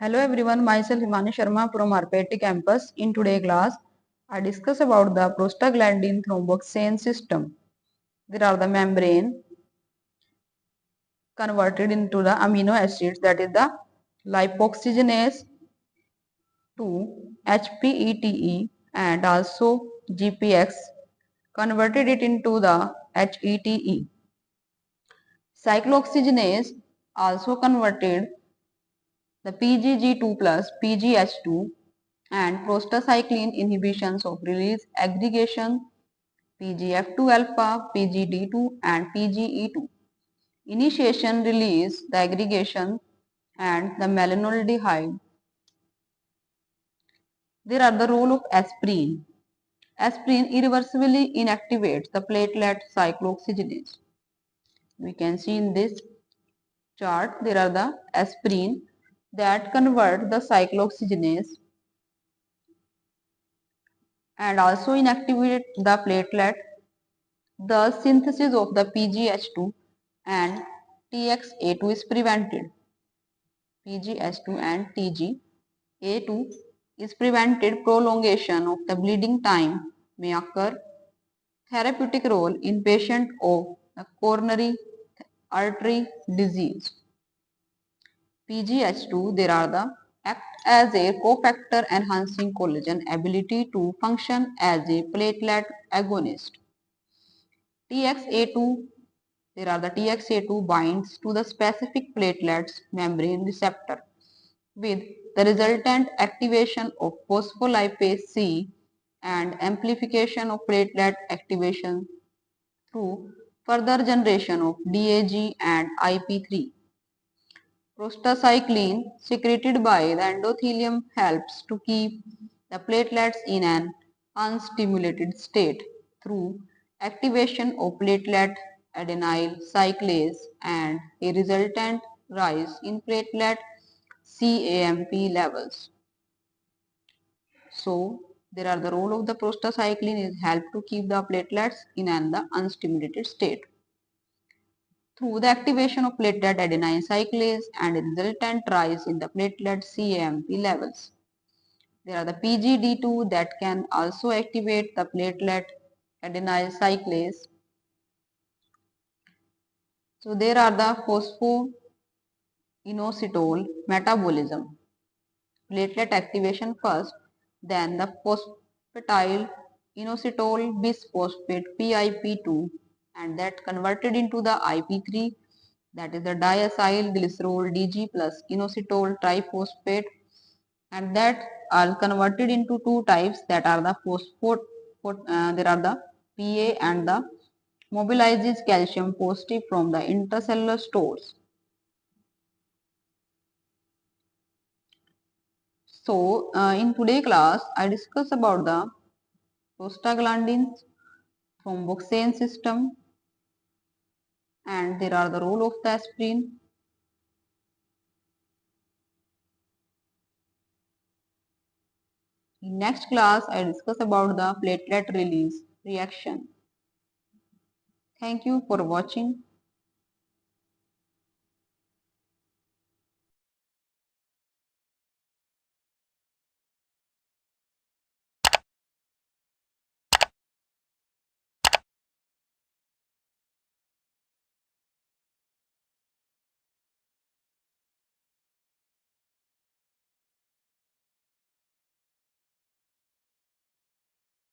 Hello everyone, myself Himani Sharma from RPIT campus. In today's class, I discuss about the prostaglandin thromboxane system. There are the membrane converted into the amino acids, that is the lipoxygenase 2 HPETE and also GPX converted it into the HETE. Cyclooxygenase also converted the PGG2 plus PGH2 and prostacyclin inhibitions of release aggregation PGF2 alpha, PGD2 and PGE2. Initiation release the aggregation and the melanoldehyde. There are the role of aspirin. Aspirin irreversibly inactivates the platelet cyclooxygenase. We can see in this chart there are the aspirin that convert the cyclooxygenase and also inactivate the platelet. The synthesis of the PGH2 and TXA2 is prevented. PGH2 and TGA2 is prevented. Prolongation of the bleeding time may occur. Therapeutic role in patient of the coronary artery disease. PGH2, there are the act as a cofactor enhancing collagen ability to function as a platelet agonist. TXA2, there are the TXA2 binds to the specific platelets membrane receptor with the resultant activation of phospholipase C and amplification of platelet activation through further generation of DAG and IP3. Prostacyclin secreted by the endothelium helps to keep the platelets in an unstimulated state through activation of platelet adenyl cyclase and a resultant rise in platelet CAMP levels. So, there are the role of the prostacyclin is help to keep the platelets in an unstimulated state through the activation of platelet adenine cyclase and a resultant rise in the platelet CAMP levels. There are the PGD2 that can also activate the platelet adenyl cyclase. So there are the phosphoinositol metabolism. Platelet activation first, then the phosphatidylиnositol bisphosphate PIP2 and that converted into the IP3, that is the diacyl glycerol DG plus inositol triphosphate, and that are converted into two types, that are the there are the PA and the mobilizes calcium positive from the intracellular stores. So in today's class I discuss about the prostaglandins thromboxane system and there are the role of the aspirin. In next class I discuss about the platelet release reaction. Thank you for watching.